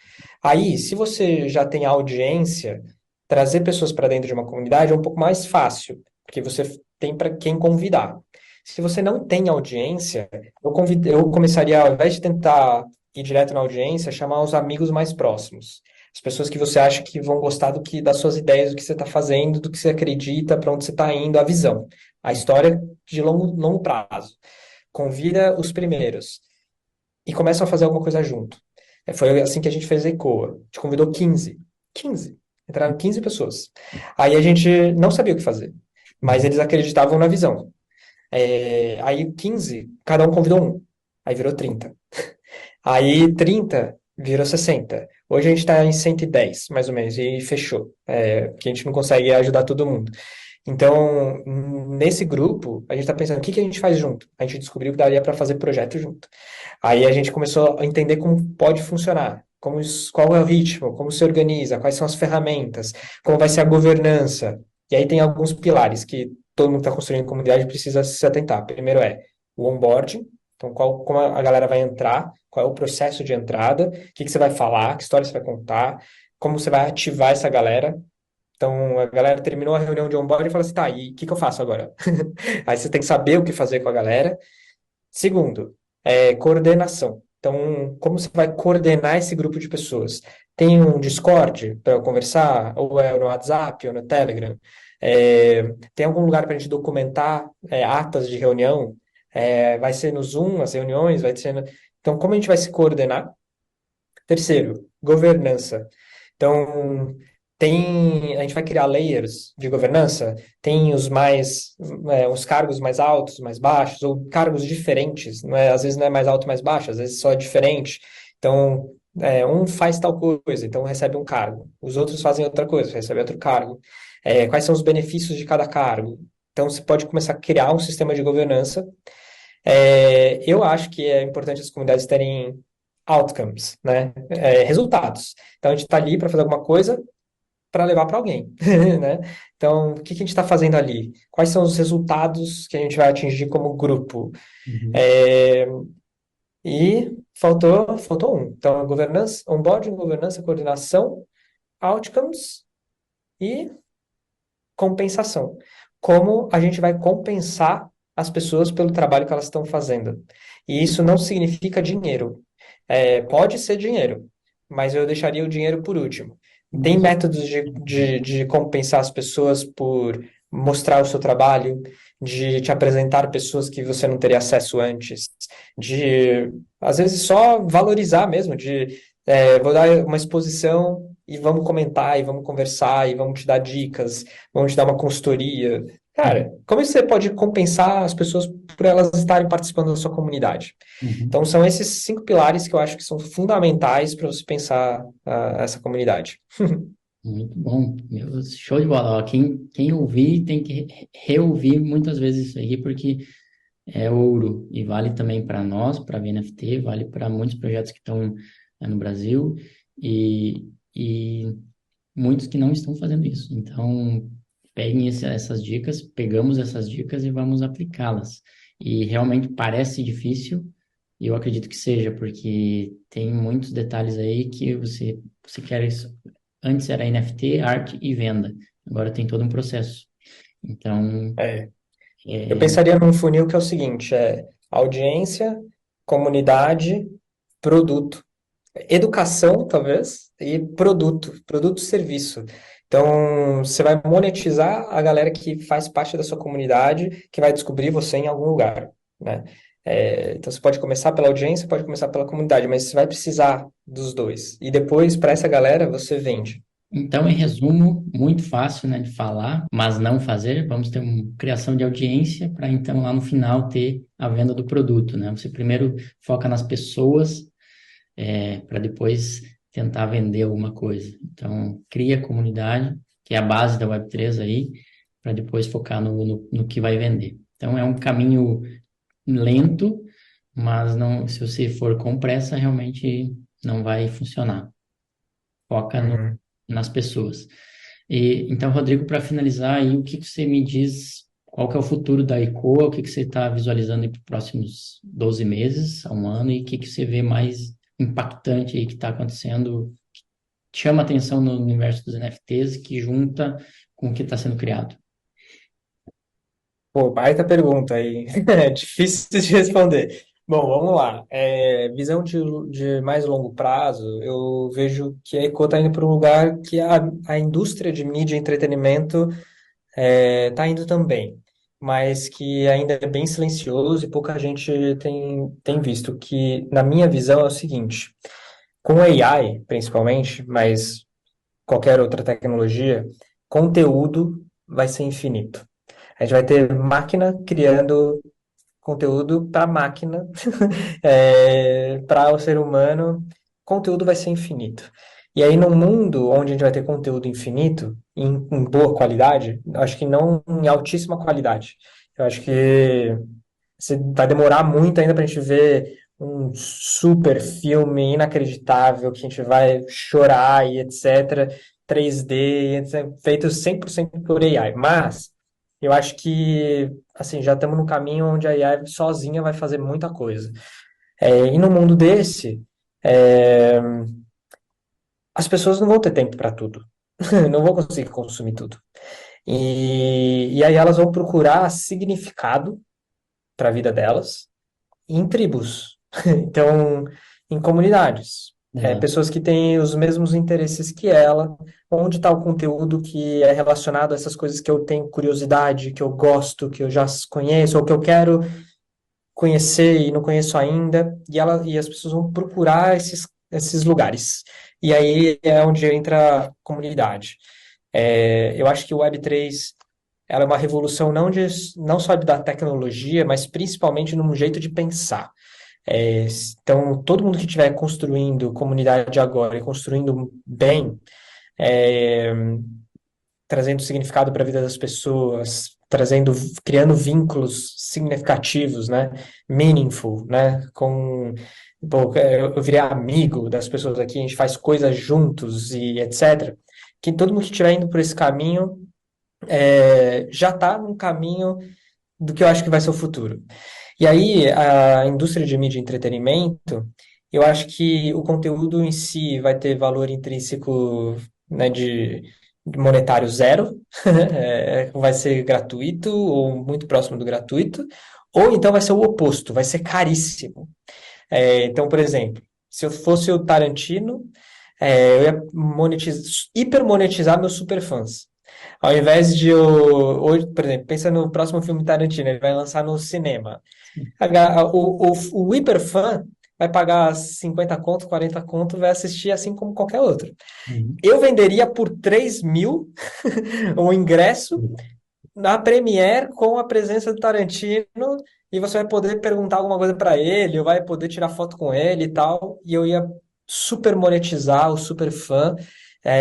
Speaker 7: Aí, se você já tem audiência, trazer pessoas para dentro de uma comunidade é um pouco mais fácil, porque você tem para quem convidar. Se você não tem audiência, eu começaria, ao invés de tentar ir direto na audiência, chamar os amigos mais próximos. As pessoas que você acha que vão gostar das suas ideias, do que você está fazendo, do que você acredita, para onde você está indo, a visão. A história de longo prazo. Convida os primeiros e começam a fazer alguma coisa junto. Foi assim que a gente fez a ECOA. A gente convidou 15. 15. Entraram 15 pessoas. Aí a gente não sabia o que fazer, mas eles acreditavam na visão. Aí 15, cada um convidou um. Aí virou 30. Aí 30 virou 60. Hoje a gente está em 110, mais ou menos, e fechou. Porque a gente não consegue ajudar todo mundo. Então, nesse grupo, a gente está pensando, o que que a gente faz junto? A gente descobriu que daria para fazer projeto junto. Aí a gente começou a entender como pode funcionar, qual é o ritmo, como se organiza, quais são as ferramentas, como vai ser a governança. E aí tem alguns pilares que todo mundo que está construindo comunidade precisa se atentar. Primeiro é o onboarding, então como a galera vai entrar, qual é o processo de entrada, o que que você vai falar, que história você vai contar, como você vai ativar essa galera. Então, a galera terminou a reunião de onboarding e fala assim, tá, e o que que eu faço agora? Aí você tem que saber o que fazer com a galera. Segundo, coordenação. Então, como você vai coordenar esse grupo de pessoas? Tem um Discord para eu conversar? Ou é no WhatsApp, ou no Telegram? Tem algum lugar para a gente documentar atas de reunião? Vai ser no Zoom as reuniões? Vai ser Então, como a gente vai se coordenar? Terceiro, governança. Então, a gente vai criar layers de governança, tem os cargos mais altos, mais baixos, ou cargos diferentes, às vezes não é mais alto, mais baixo, às vezes só é diferente. Então, um faz tal coisa, então recebe um cargo. Os outros fazem outra coisa, recebe outro cargo. Quais são os benefícios de cada cargo? Então, você pode começar a criar um sistema de governança. Eu acho que é importante as comunidades terem outcomes, né? Resultados. Então, a gente está ali para fazer alguma coisa para levar para alguém, né? Então, o que que a gente está fazendo ali? Quais são os resultados que a gente vai atingir como grupo?
Speaker 6: Uhum.
Speaker 7: É, E faltou um. Então, governança, onboarding, governança, coordenação, outcomes e compensação. Como a gente vai compensar as pessoas pelo trabalho que elas estão fazendo? E isso não significa dinheiro. Pode ser dinheiro, mas eu deixaria o dinheiro por último. Tem métodos de compensar as pessoas por mostrar o seu trabalho, de te apresentar pessoas que você não teria acesso antes, de, às vezes, só valorizar mesmo, vou dar uma exposição e vamos comentar, e vamos conversar, e vamos te dar dicas, vamos te dar uma consultoria. Cara, como você pode compensar as pessoas por elas estarem participando da sua comunidade?
Speaker 6: Uhum.
Speaker 7: Então, são esses 5 pilares que eu acho que são fundamentais para você pensar essa comunidade.
Speaker 6: Muito bom. Meu, show de bola. Ó, quem ouvir tem que reouvir muitas vezes isso aí, porque é ouro. E vale também para nós, para a VNFT, vale para muitos projetos que estão no Brasil e muitos que não estão fazendo isso. Então, peguem essas dicas, pegamos essas dicas e vamos aplicá-las. E realmente parece difícil, e eu acredito que seja, porque tem muitos detalhes aí que você quer isso. Antes era NFT, arte e venda. Agora tem todo um processo. Então,
Speaker 7: É, eu
Speaker 6: é,
Speaker 7: pensaria num funil que é o seguinte, audiência, comunidade, produto. Educação, talvez, e produto e serviço. Então, você vai monetizar a galera que faz parte da sua comunidade, que vai descobrir você em algum lugar, né? Então, você pode começar pela audiência, pode começar pela comunidade, mas você vai precisar dos dois. E depois, para essa galera, você vende.
Speaker 6: Então, em resumo, muito fácil, né, de falar, mas não fazer. Vamos ter uma criação de audiência para então lá no final ter a venda do produto, né? Você primeiro foca nas pessoas para depois tentar vender alguma coisa. Então, cria comunidade, que é a base da Web3 aí, para depois focar no que vai vender. Então, é um caminho lento, mas não, se você for com pressa, realmente não vai funcionar. Foca
Speaker 7: Uhum.
Speaker 6: nas pessoas. Então, Rodrigo, para finalizar aí, o que que você me diz, qual que é o futuro da ECOA, o que que você está visualizando para os próximos 12 meses, a um ano, e o que que você vê mais impactante aí que está acontecendo, que chama atenção no universo dos NFTs, que junta com o que está sendo criado?
Speaker 7: Pô, baita pergunta aí. É difícil de responder. Bom, vamos lá. Visão de mais longo prazo, eu vejo que a Eco está indo para um lugar que a indústria de mídia e entretenimento está indo também, mas que ainda é bem silencioso e pouca gente tem visto. Que, na minha visão, é o seguinte: com AI, principalmente, mas qualquer outra tecnologia, conteúdo vai ser infinito. A gente vai ter máquina criando conteúdo para máquina, para o ser humano, conteúdo vai ser infinito. E aí, num mundo onde a gente vai ter conteúdo infinito, em boa qualidade, acho que não em altíssima qualidade. Eu acho que vai demorar muito ainda para a gente ver um super filme inacreditável, que a gente vai chorar e etc., 3D, etc., feito 100% por AI. Mas eu acho que, assim, já estamos no caminho onde a AI sozinha vai fazer muita coisa. E no mundo desse, é, as pessoas não vão ter tempo para tudo. Não vão conseguir consumir tudo. E aí elas vão procurar significado para a vida delas em tribos. Então, em comunidades.
Speaker 6: Exato.
Speaker 7: Pessoas que têm os mesmos interesses que ela, onde está o conteúdo que é relacionado a essas coisas que eu tenho curiosidade, que eu gosto, que eu já conheço, ou que eu quero conhecer e não conheço ainda, e as pessoas vão procurar esses lugares. E aí é onde entra a comunidade. Eu acho que o Web3 ela é uma revolução não só da tecnologia, mas principalmente num jeito de pensar. É, então, todo mundo que estiver construindo comunidade agora e construindo bem, é, trazendo significado para a vida das pessoas, criando vínculos significativos, né? Meaningful, né? Pô, eu virei amigo das pessoas aqui, a gente faz coisas juntos e etc. Que todo mundo que estiver indo por esse caminho já está num caminho do que eu acho que vai ser o futuro. E aí, a indústria de mídia e entretenimento, eu acho que o conteúdo em si vai ter valor intrínseco, né, de monetário zero, vai ser gratuito ou muito próximo do gratuito, ou então vai ser o oposto, vai ser caríssimo. Então, por exemplo, se eu fosse o Tarantino, eu ia hipermonetizar meus superfãs. Ao invés de hoje, por exemplo, pensa no próximo filme Tarantino, ele vai lançar no cinema. O hiperfã vai pagar 50 conto, 40 conto, vai assistir assim como qualquer outro.
Speaker 6: Uhum.
Speaker 7: Eu venderia por 3.000 um ingresso na Premiere com a presença do Tarantino e você vai poder perguntar alguma coisa para ele, ou vai poder tirar foto com ele e tal, e eu ia super monetizar o super fã,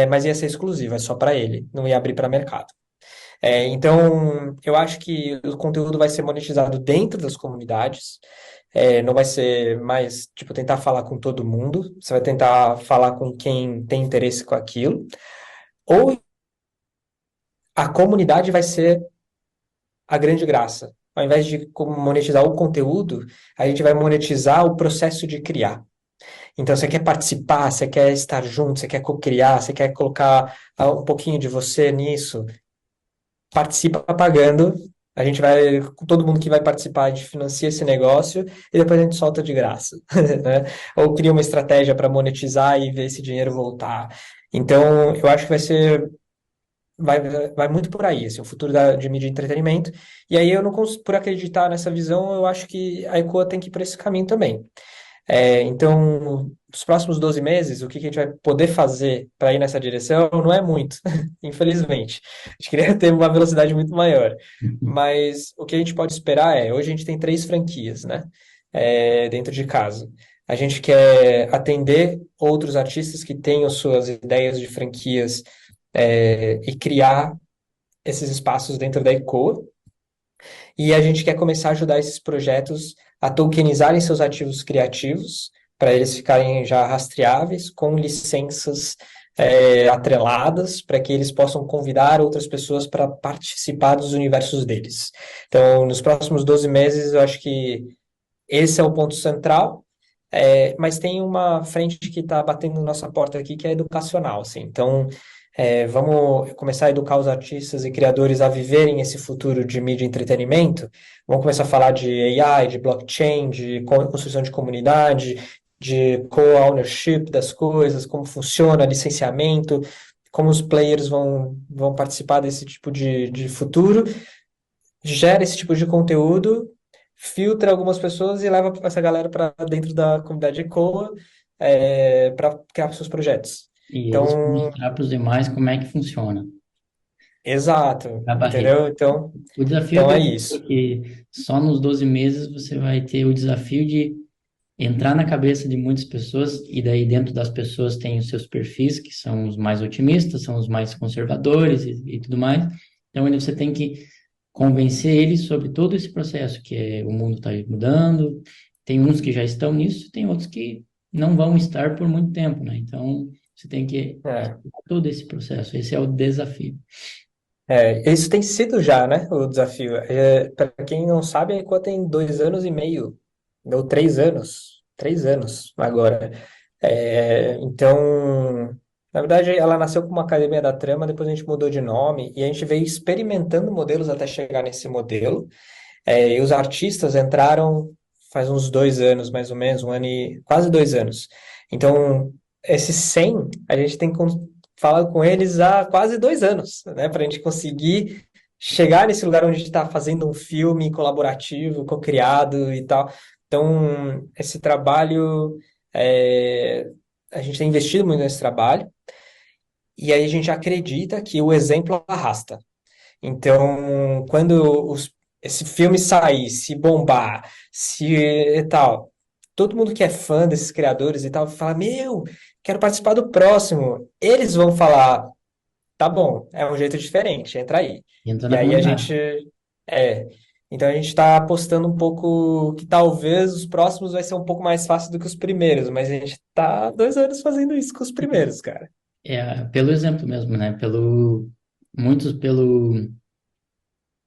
Speaker 7: mas ia ser exclusivo, é só para ele, não ia abrir para mercado. Então, eu acho que o conteúdo vai ser monetizado dentro das comunidades, não vai ser mais, tipo, tentar falar com todo mundo, você vai tentar falar com quem tem interesse com aquilo, ou a comunidade vai ser a grande graça. Ao invés de monetizar o conteúdo, a gente vai monetizar o processo de criar. Então, você quer participar, você quer estar junto, você quer co-criar, você quer colocar um pouquinho de você nisso, participa pagando. A gente vai, todo mundo que vai participar, a gente financia esse negócio e depois a gente solta de graça, né? Ou cria uma estratégia para monetizar e ver esse dinheiro voltar. Então, eu acho que vai muito por aí, assim, o futuro de mídia e entretenimento. E aí eu não por acreditar nessa visão, eu acho que a ECOA tem que ir por esse caminho também. Então, nos próximos 12 meses, o que que a gente vai poder fazer para ir nessa direção não é muito, infelizmente. A gente queria ter uma velocidade muito maior. Mas o que a gente pode esperar hoje a gente tem 3 franquias, né? Dentro de casa. A gente quer atender outros artistas que tenham suas ideias de franquias, e criar esses espaços dentro da ECOA. E a gente quer começar a ajudar esses projetos a tokenizarem seus ativos criativos, para eles ficarem já rastreáveis, com licenças atreladas, para que eles possam convidar outras pessoas para participar dos universos deles. Então, nos próximos 12 meses, eu acho que esse é o ponto central. Mas tem uma frente que está batendo na nossa porta aqui, que é educacional, assim. Então, vamos começar a educar os artistas e criadores a viverem esse futuro de mídia e entretenimento. Vamos começar a falar de AI, de blockchain, de construção de comunidade, de co-ownership das coisas, como funciona licenciamento, como os players vão participar desse tipo de futuro, gera esse tipo de conteúdo, filtra algumas pessoas e leva essa galera para dentro da comunidade ECOA, para criar seus projetos.
Speaker 6: E
Speaker 7: Então,
Speaker 6: eles mostrar para os demais como é que funciona
Speaker 7: exato,
Speaker 6: a barreira.
Speaker 7: entendeu? Então,
Speaker 6: O desafio
Speaker 7: então
Speaker 6: é
Speaker 7: é
Speaker 6: grande,
Speaker 7: isso.
Speaker 6: porque só nos 12 meses você vai ter o desafio de entrar na cabeça de muitas pessoas, e daí dentro das pessoas tem os seus perfis, que são os mais otimistas, são os mais conservadores e tudo mais. Então, ainda você tem que convencer eles sobre todo esse processo, que o mundo está mudando, tem uns que já estão nisso, tem outros que não vão estar por muito tempo, né? Então, você tem que
Speaker 7: É.
Speaker 6: todo esse processo, esse é o desafio.
Speaker 7: Isso tem sido já, né, o desafio. Para quem não sabe, a ECOA tem 2 anos e meio, ou 3 anos, 3 anos agora. Então, na verdade, ela nasceu como uma Academia da Trama, depois a gente mudou de nome, e a gente veio experimentando modelos até chegar nesse modelo. E os artistas entraram faz uns 2 anos, mais ou menos, quase 2 anos. Então, esses 100, a gente tem falado com eles há quase 2 anos, né? Para a gente conseguir chegar nesse lugar onde a gente está fazendo um filme colaborativo, co-criado e tal. Então, esse trabalho, a gente tem investido muito nesse trabalho, e aí a gente acredita que o exemplo arrasta. Então, quando esse filme sair, se bombar, se e tal, todo mundo que é fã desses criadores e tal, fala, meu, quero participar do próximo. Eles vão falar, tá bom, é um jeito diferente, entra aí.
Speaker 6: Entra
Speaker 7: E
Speaker 6: na
Speaker 7: aí a
Speaker 6: comunidade.
Speaker 7: gente, então a gente está apostando um pouco que talvez os próximos vai ser um pouco mais fácil do que os primeiros, mas a gente tá há 2 anos fazendo isso com os primeiros, cara.
Speaker 6: Pelo exemplo mesmo, né? Muitos pelo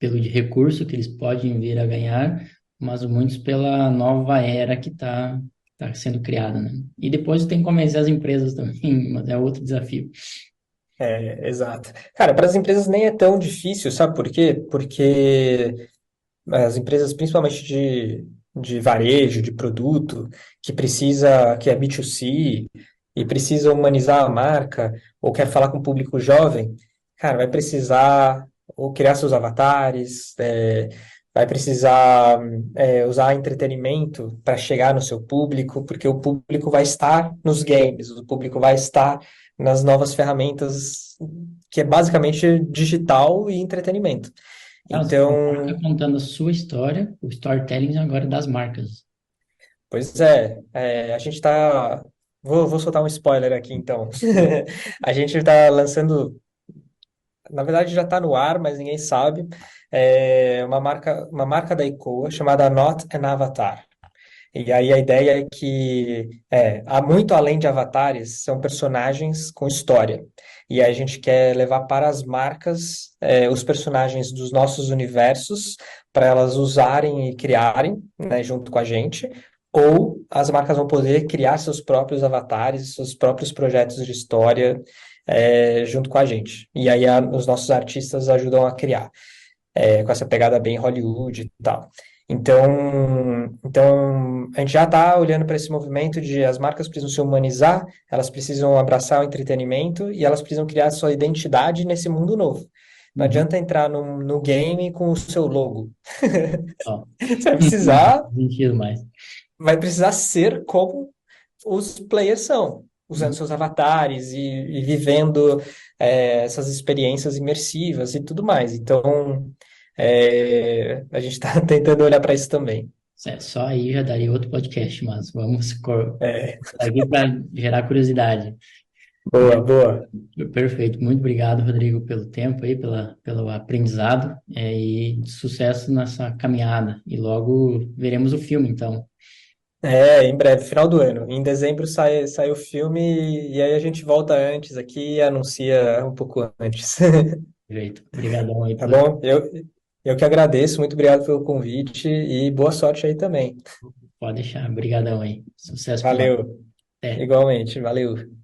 Speaker 6: de recurso que eles podem vir a ganhar, mas muitos pela nova era que está sendo criada, né? E depois tem que convencer as empresas também, mas é outro desafio.
Speaker 7: Exato. Cara, para as empresas nem é tão difícil, sabe por quê? Porque as empresas, principalmente de varejo, de produto, que é B2C, e precisa humanizar a marca, ou quer falar com o público jovem, cara, vai precisar ou criar seus avatares, vai precisar usar entretenimento para chegar no seu público, porque o público vai estar nos games, o público vai estar nas novas ferramentas, que é basicamente digital e entretenimento.
Speaker 6: Você tem uma
Speaker 7: Então,
Speaker 6: marca contando a sua história, o storytelling agora é das marcas.
Speaker 7: pois a gente está. Vou soltar um spoiler aqui, então. A gente está lançando, na verdade já está no ar, mas ninguém sabe, uma marca da ECOA chamada Not an Avatar. E aí a ideia é que, há muito além de avatares, são personagens com história. E aí a gente quer levar para as marcas, os personagens dos nossos universos, para elas usarem e criarem, né, junto com a gente, ou as marcas vão poder criar seus próprios avatares, seus próprios projetos de história, junto com a gente. E aí os nossos artistas ajudam a criar, com essa pegada bem Hollywood e tal. Então a gente já está olhando para esse movimento de as marcas precisam se humanizar, elas precisam abraçar o entretenimento e elas precisam criar sua identidade nesse mundo novo. Não adianta entrar no game com o seu logo.
Speaker 6: Ó,
Speaker 7: Você vai precisar,
Speaker 6: não sentido mais.
Speaker 7: vai precisar ser como os players são, usando seus avatares e vivendo essas experiências imersivas e tudo mais. Então, a gente está tentando olhar para isso também.
Speaker 6: Só aí já daria outro podcast, mas vamos
Speaker 7: É,
Speaker 6: aqui para gerar curiosidade.
Speaker 7: boa, boa.
Speaker 6: Perfeito. Muito obrigado, Rodrigo, pelo tempo aí, pelo aprendizado, e sucesso nessa caminhada. E logo veremos o filme, então.
Speaker 7: Em breve, final do ano. Em dezembro sai o filme e aí a gente volta antes aqui e anuncia um pouco antes.
Speaker 6: Perfeito. Obrigadão aí
Speaker 7: Tá bom? Eu que agradeço, muito obrigado pelo convite e boa sorte aí também.
Speaker 6: Pode deixar. Obrigadão aí. Sucesso pro lado.
Speaker 7: Valeu,
Speaker 6: Até.
Speaker 7: igualmente, valeu.